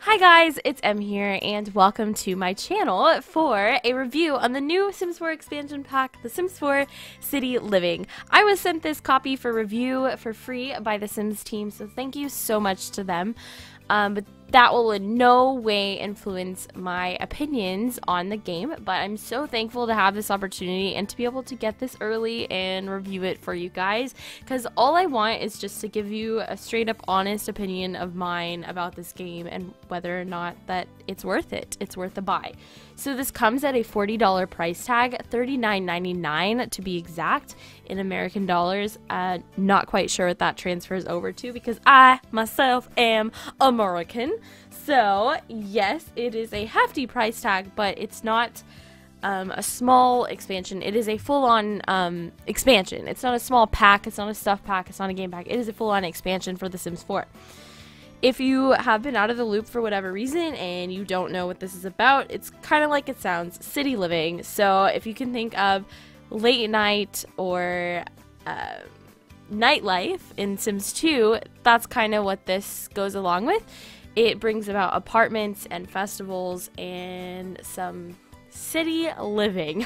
Hi guys, it's Em here, and welcome to my channel for a review on the new Sims 4 expansion pack, The Sims 4 City Living. I was sent this copy for review for free by the Sims team, so thank you so much to them. But that will in no way influence my opinions on the game, but I'm so thankful to have this opportunity and to be able to get this early and review it for you guys, because all I want is just to give you a straight up honest opinion of mine about this game and whether or not that it's worth it. It's worth a buy. So this comes at a $40 price tag, $39.99 to be exact in American dollars. Not quite sure what that transfers over to because I myself am American. So yes, it is a hefty price tag, but it's not a small expansion. It is a full-on expansion. It's not a small pack. It's not a stuff pack. It's not a game pack. It is a full-on expansion for The Sims 4. If you have been out of the loop for whatever reason and you don't know what this is about, it's kind of like it sounds, city living. So if you can think of late night or nightlife in Sims 2, that's kind of what this goes along with. It brings about apartments and festivals and some city living.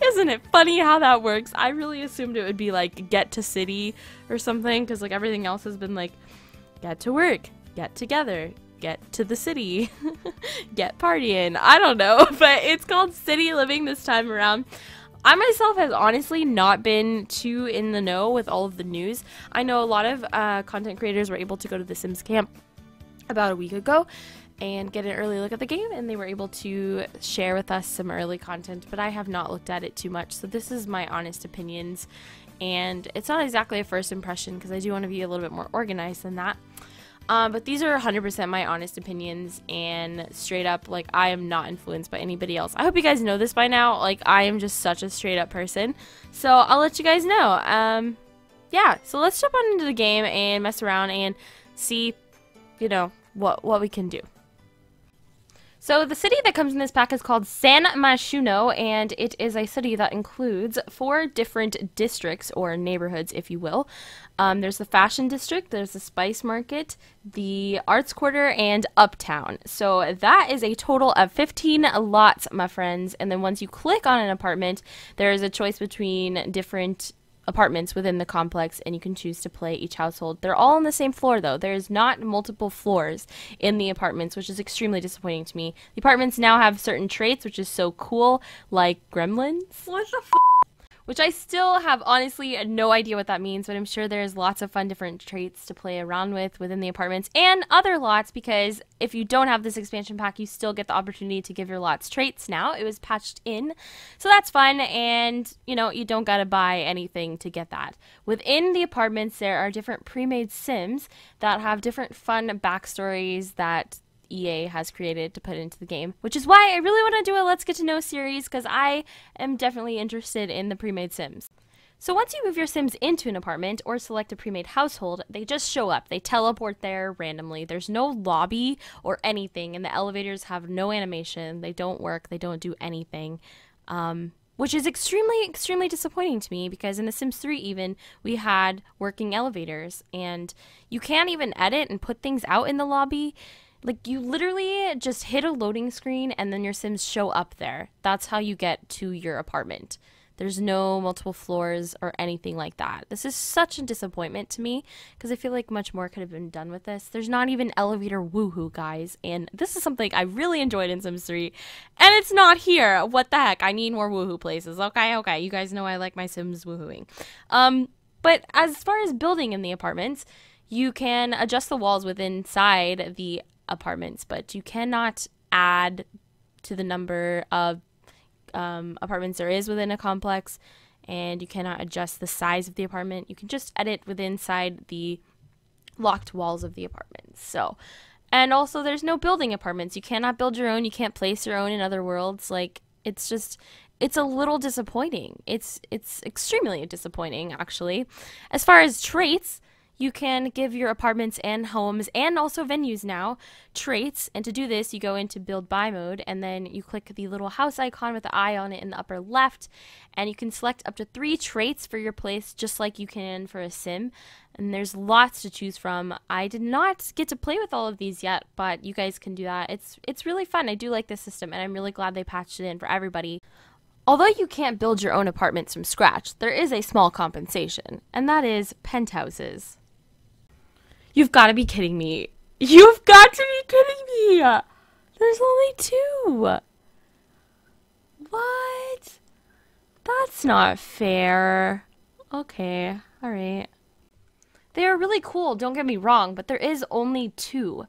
Isn't it funny how that works? I really assumed it would be like get to city or something, because like everything else has been like get to work, get together, get to the city, get partying. I don't know, but it's called city living this time around. I myself has honestly not been too in the know with all of the news. I know a lot of content creators were able to go to the Sims camp about a week ago and get an early look at the game, and they were able to share with us some early content, but I have not looked at it too much, so this is my honest opinions. And it's not exactly a first impression because I do want to be a little bit more organized than that. But these are 100% my honest opinions, and straight up, like, I am not influenced by anybody else. I hope you guys know this by now. Like, I am just such a straight up person. So I'll let you guys know. Yeah, so let's jump on into the game and mess around and see, you know, what we can do. So the city that comes in this pack is called San Myshuno, and it is a city that includes 4 different districts, or neighborhoods, if you will. There's the Fashion District, there's the Spice Market, the Arts Quarter, and Uptown. So that is a total of 15 lots, my friends, and then once you click on an apartment, there is a choice between different apartments within the complex, and you can choose to play each household. They're all on the same floor though. There's not multiple floors in the apartments, which is extremely disappointing to me. The apartments now have certain traits, which is so cool, like gremlins. What the f***? Which I still have honestly no idea what that means, but I'm sure there's lots of fun different traits to play around with within the apartments and other lots, because if you don't have this expansion pack, you still get the opportunity to give your lots traits now. It was patched in, so that's fun, and you know, you don't gotta buy anything to get that. Within the apartments, there are different pre-made Sims that have different fun backstories that EA has created to put into the game, which is why I really want to do a Let's Get to Know series, because I am definitely interested in the pre-made Sims. So once you move your Sims into an apartment or select a pre-made household, they just show up. They teleport there randomly. There's no lobby or anything, and the elevators have no animation. They don't work. They don't do anything, which is extremely disappointing to me, because in The Sims 3 even, we had working elevators, and you can't even edit and put things out in the lobby. Like, you literally just hit a loading screen and then your Sims show up there. That's how you get to your apartment. There's no multiple floors or anything like that. This is such a disappointment to me, because I feel like much more could have been done with this. There's not even elevator woohoo, guys. And this is something I really enjoyed in Sims 3. And it's not here. What the heck? I need more woohoo places. Okay. You guys know I like my Sims woohooing. But as far as building in the apartments, you can adjust the walls within inside the apartments, but you cannot add to the number of apartments there is within a complex, and you cannot adjust the size of the apartment. You can just edit within inside the locked walls of the apartments. So, and also there's no building apartments. You cannot build your own. You can't place your own in other worlds. Like, it's a little disappointing. It's extremely disappointing, actually. As far as traits, You can give your apartments and homes and also venues now traits, and to do this you go into build by mode and then you click the little house icon with the eye on it in the upper left, and you can select up to 3 traits for your place just like you can for a sim, and there's lots to choose from. I did not get to play with all of these yet, but you guys can do that. It's really fun. I do like this system and I'm really glad they patched it in for everybody. Although you can't build your own apartments from scratch, there is a small compensation, and that is penthouses. You've got to be kidding me. You've got to be kidding me. There's only 2. What? That's not fair. Okay, alright. They are really cool, don't get me wrong, but there is only 2.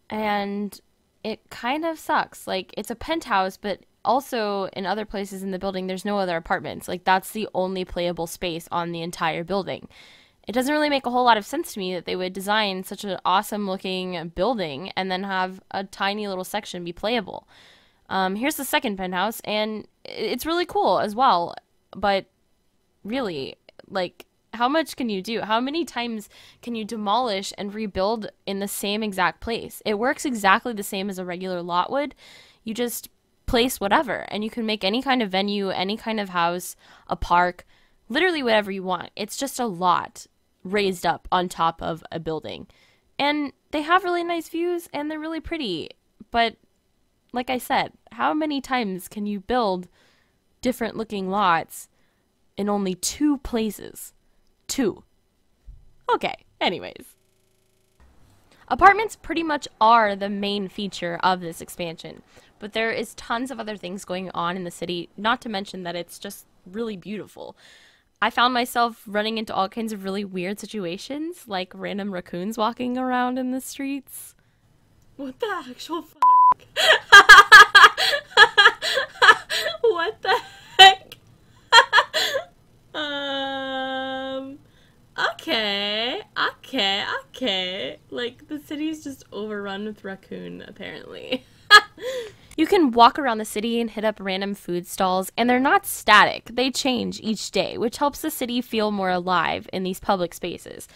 And it kind of sucks. Like, it's a penthouse, but also in other places in the building, there's no other apartments. Like, that's the only playable space on the entire building. It doesn't really make a whole lot of sense to me that they would design such an awesome looking building and then have a tiny little section be playable. Here's the second penthouse, and it's really cool as well. But really, like, how much can you do? How many times can you demolish and rebuild in the same exact place? It works exactly the same as a regular lot would. You just place whatever, and you can make any kind of venue, any kind of house, a park, literally whatever you want. It's just a lot raised up on top of a building. And they have really nice views and they're really pretty. But like I said, how many times can you build different looking lots in only 2 places? 2. Okay, anyways. Apartments pretty much are the main feature of this expansion, but there is tons of other things going on in the city, not to mention that it's just really beautiful. I found myself running into all kinds of really weird situations, like random raccoons walking around in the streets. What the actual fuck? What the heck? Okay. Like, the city's just overrun with raccoon, apparently. You can walk around the city and hit up random food stalls, and they're not static. They change each day, which helps the city feel more alive in these public spaces.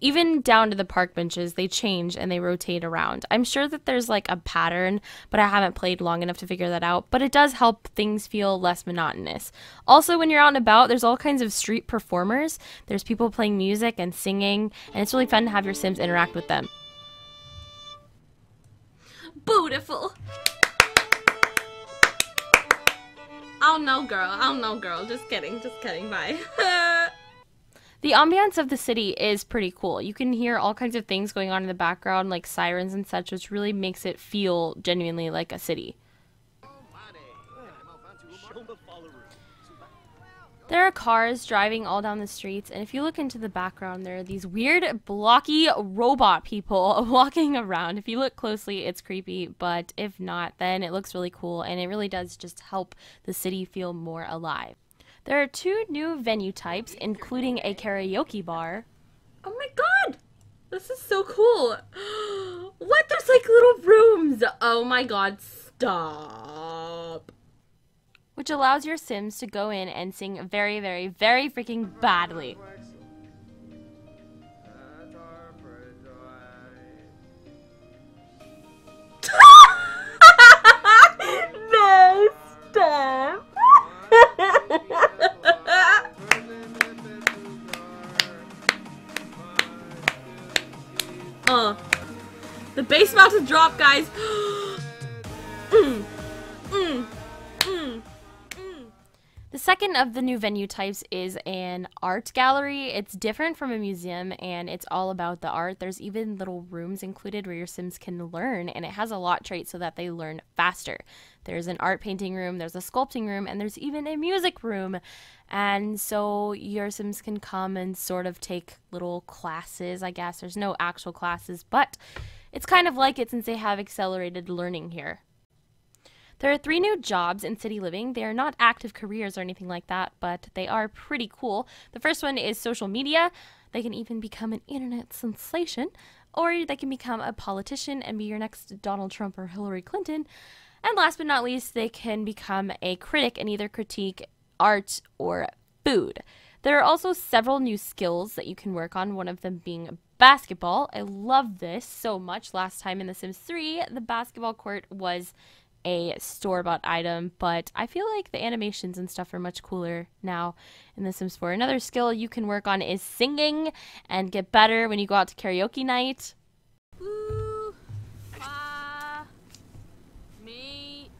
Even down to the park benches, they change and they rotate around. I'm sure that there's like a pattern, but I haven't played long enough to figure that out. But it does help things feel less monotonous. Also, when you're out and about, there's all kinds of street performers. There's people playing music and singing, and it's really fun to have your Sims interact with them. Beautiful. Oh no, girl. Just kidding. Bye. The ambiance of the city is pretty cool. You can hear all kinds of things going on in the background, like sirens and such, which really makes it feel genuinely like a city. There are cars driving all down the streets, and if you look into the background, there are these weird, blocky robot people walking around. If you look closely, it's creepy, but if not, then it looks really cool, and it really does just help the city feel more alive. There are 2 new venue types, including a karaoke bar. Oh my god! This is so cool! What? There's like little rooms! Oh my god, stop! Which allows your Sims to go in and sing very, very, very freaking badly. No, stop! The bass about to drop, guys. The second of the new venue types is an art gallery. It's different from a museum, and it's all about the art. There's even little rooms included where your Sims can learn, and it has a lot trait so that they learn faster. There's an art painting room, there's a sculpting room, and there's even a music room. And so your Sims can come and sort of take little classes, I guess. There's no actual classes, but it's kind of like it since they have accelerated learning here. There are 3 new jobs in city living. They are not active careers or anything like that, but they are pretty cool. The first one is social media. They can even become an internet sensation, or they can become a politician and be your next Donald Trump or Hillary Clinton. And last but not least, they can become a critic and either critique art or food. There are also several new skills that you can work on, one of them being basketball. I love this so much. Last time in The Sims 3, the basketball court was a store-bought item, but I feel like the animations and stuff are much cooler now in The Sims 4. Another skill you can work on is singing and get better when you go out to karaoke night. Ooh, me.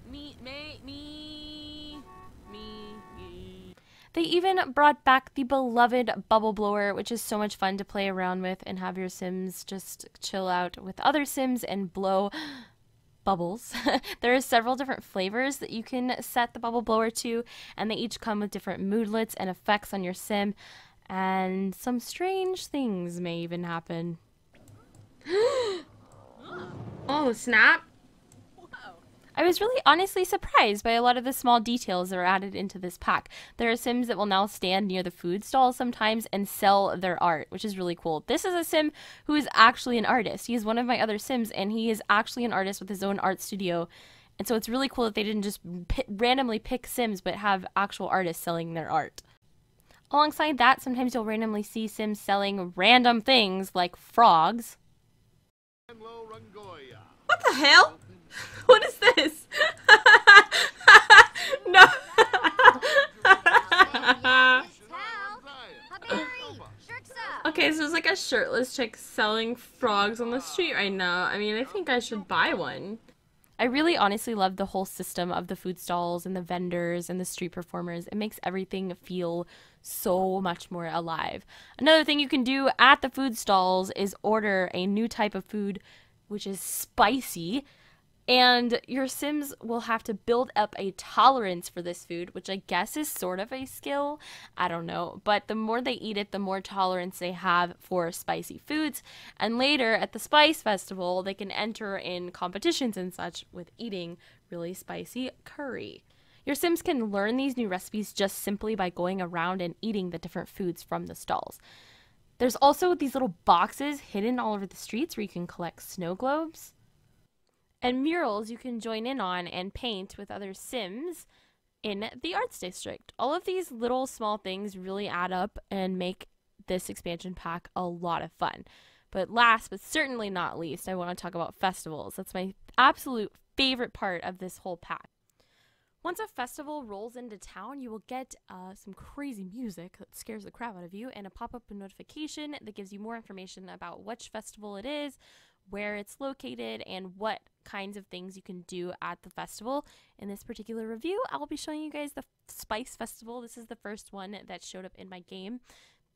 They even brought back the beloved bubble blower, which is so much fun to play around with and have your Sims just chill out with other Sims and blow bubbles. There are several different flavors that you can set the bubble blower to, and they each come with different moodlets and effects on your Sim, and some strange things may even happen. Oh, snap. I was really honestly surprised by a lot of the small details that are added into this pack. There are Sims that will now stand near the food stall sometimes and sell their art, which is really cool. This is a Sim who is actually an artist. He is one of my other Sims, and he is actually an artist with his own art studio. And so it's really cool that they didn't just randomly pick Sims, but have actual artists selling their art. Alongside that, sometimes you'll randomly see Sims selling random things like frogs. What the hell? What is this? No. Okay, so it's like a shirtless chick selling frogs on the street right now. I mean, I think I should buy one. I really honestly love the whole system of the food stalls and the vendors and the street performers. It makes everything feel so much more alive. Another thing you can do at the food stalls is order a new type of food, which is spicy. And your Sims will have to build up a tolerance for this food, which I guess is sort of a skill. I don't know. But the more they eat it, the more tolerance they have for spicy foods. And later at the Spice Festival, they can enter in competitions and such with eating really spicy curry. Your Sims can learn these new recipes just simply by going around and eating the different foods from the stalls. There's also these little boxes hidden all over the streets where you can collect snow globes. And murals you can join in on and paint with other Sims in the arts district. All of these little small things really add up and make this expansion pack a lot of fun. But last but certainly not least, I want to talk about festivals. That's my absolute favorite part of this whole pack. Once a festival rolls into town, you will get some crazy music that scares the crap out of you and a pop-up notification that gives you more information about which festival it is, where it's located, and what kinds of things you can do at the festival. In this particular review, I'll be showing you guys the Spice Festival. This is the first one that showed up in my game.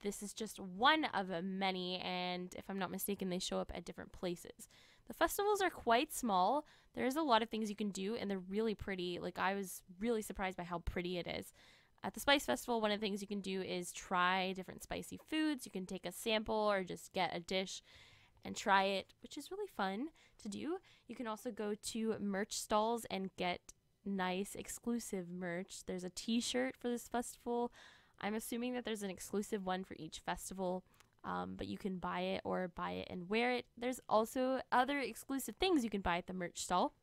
This is just one of many, and if I'm not mistaken, they show up at different places. The festivals are quite small. There's a lot of things you can do, and they're really pretty. Like, I was really surprised by how pretty it is. At the Spice Festival, one of the things you can do is try different spicy foods. You can take a sample or just get a dish and try it, which is really fun to do. You can also go to merch stalls and get nice exclusive merch. There's a t-shirt for this festival. I'm assuming that there's an exclusive one for each festival, but you can buy it or buy it and wear it. There's also other exclusive things you can buy at the merch stall.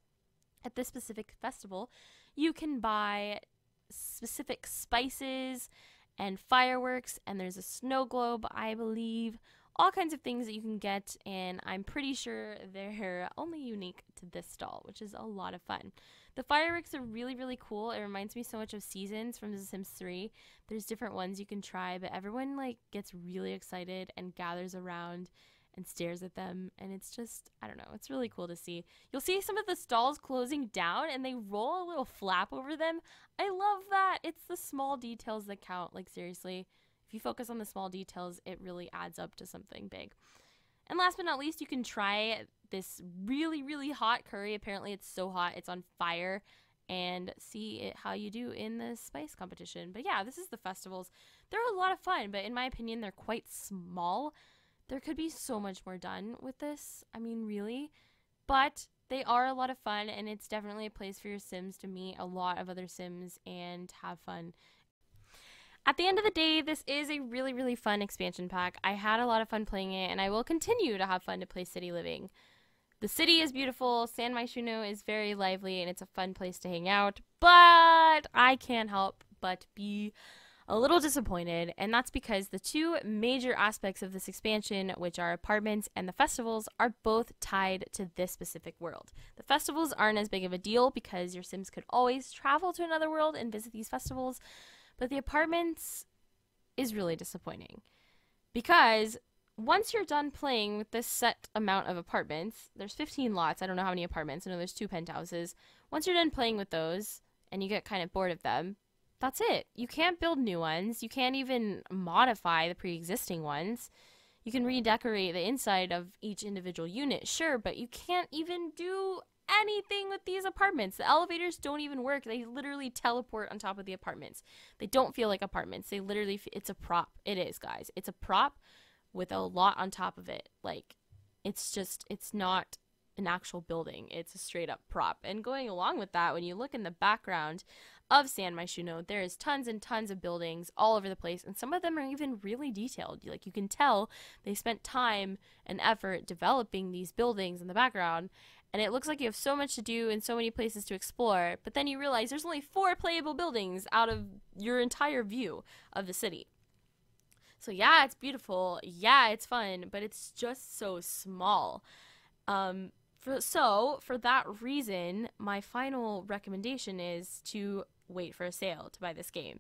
At this specific festival, you can buy specific spices and fireworks, and there's a snow globe, I believe. All kinds of things that you can get, and I'm pretty sure they're only unique to this stall, which is a lot of fun. The fireworks are really, really cool. It reminds me so much of Seasons from The Sims 3. There's different ones you can try, but everyone gets really excited and gathers around and stares at them, and it's just, I don't know, it's really cool to see. You'll see some of the stalls closing down, and they roll a little flap over them. I love that. It's the small details that count, seriously. If you focus on the small details, it really adds up to something big. And last but not least, you can try this really, really hot curry. Apparently it's so hot, it's on fire, and see how you do in the spice competition. But yeah, this is the festivals. They're a lot of fun, but in my opinion, they're quite small. There could be so much more done with this. I mean, really. But they are a lot of fun, and it's definitely a place for your Sims to meet a lot of other Sims and have fun. At the end of the day, this is a really, really fun expansion pack. I had a lot of fun playing it, and I will continue to have fun to play City Living. The city is beautiful, San Myshuno is very lively, and it's a fun place to hang out, but I can't help but be a little disappointed, and that's because the two major aspects of this expansion, which are apartments and the festivals, are both tied to this specific world. The festivals aren't as big of a deal because your Sims could always travel to another world and visit these festivals, but the apartments is really disappointing because once you're done playing with this set amount of apartments, there's 15 lots. I don't know how many apartments. I know there's 2 penthouses. Once you're done playing with those and you get kind of bored of them, that's it. You can't build new ones. You can't even modify the pre-existing ones. You can redecorate the inside of each individual unit, sure, but you can't even do anything with these apartments. The elevators don't even work. They literally teleport on top of the apartments. They don't feel like apartments. They literally, it's a prop. It is, guys. It's a prop with a lot on top of it. Like, it's not an actual building. It's a straight up prop. And going along with that, when you look in the background of San Myshuno, there is tons and tons of buildings all over the place, and some of them are even really detailed. Like, you can tell they spent time and effort developing these buildings in the background, and it looks like you have so much to do and so many places to explore, but then you realize there's only 4 playable buildings out of your entire view of the city. So yeah, it's beautiful, yeah, it's fun, but it's just so small. So for that reason, my final recommendation is to wait for a sale to buy this game.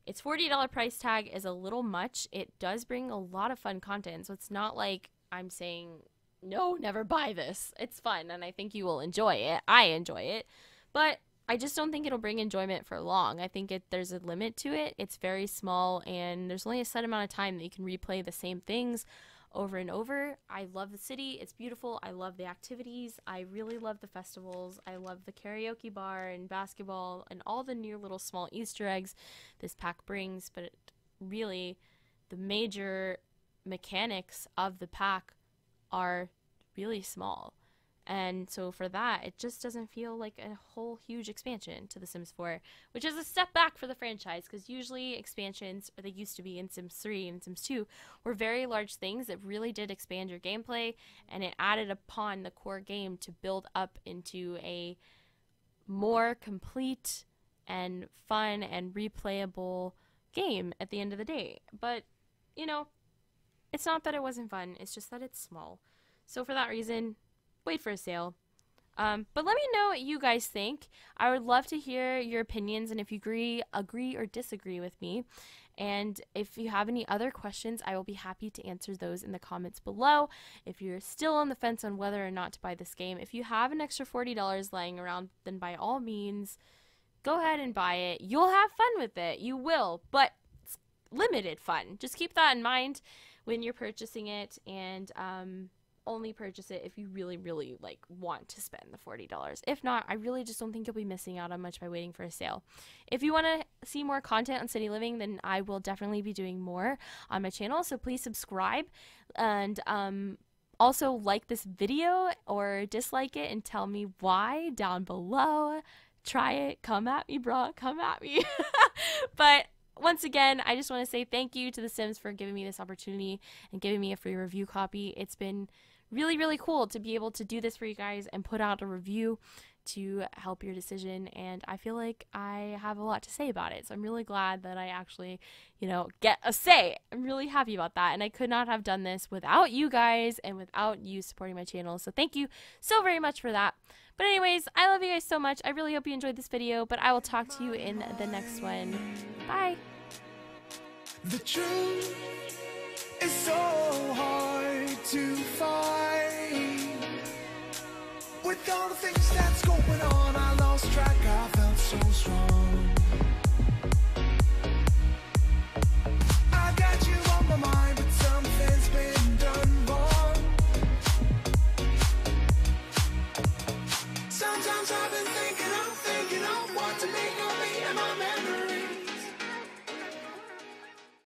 Its $40 price tag is a little much. It does bring a lot of fun content, so it's not like I'm saying, no, never buy this. It's fun, and I think you will enjoy it. I enjoy it, but I just don't think it'll bring enjoyment for long. I think there's a limit to it. It's very small, and there's only a set amount of time that you can replay the same things over and over. I love the city. It's beautiful. I love the activities. I really love the festivals. I love the karaoke bar and basketball and all the new little small Easter eggs this pack brings, but really the major mechanics of the pack are really small. And so for that, it just doesn't feel like a whole huge expansion to The Sims 4, which is a step back for the franchise, because usually expansions, or they used to be in Sims 3 and Sims 2, were very large things that really did expand your gameplay, and it added upon the core game to build up into a more complete and fun and replayable game at the end of the day. But, you know, it's not that it wasn't fun, it's just that it's small. So for that reason, wait for a sale. But let me know what you guys think. I would love to hear your opinions and if you agree or disagree with me. And if you have any other questions, I will be happy to answer those in the comments below. If you're still on the fence on whether or not to buy this game, if you have an extra $40 lying around, then by all means, go ahead and buy it. You'll have fun with it. You will, but it's limited fun. Just keep that in mind when you're purchasing it, and only purchase it if you really like want to spend the $40. If not, I really just don't think you'll be missing out on much by waiting for a sale. If you want to see more content on city living, then I will definitely be doing more on my channel, so please subscribe, and also like this video or dislike it and tell me why down below. Try it, come at me, bro, come at me. But once again, I just want to say thank you to The Sims for giving me this opportunity and giving me a free review copy. It's been really cool to be able to do this for you guys and put out a review to help your decision, and I feel like I have a lot to say about it, so I'm really glad that I actually, get a say. I'm really happy about that, and I could not have done this without you guys and without you supporting my channel, so thank you so very much for that. But anyways, I love you guys so much. I really hope you enjoyed this video, but I will talk to you in the next one. Bye! The truth is so hard to find with all the things that's going on.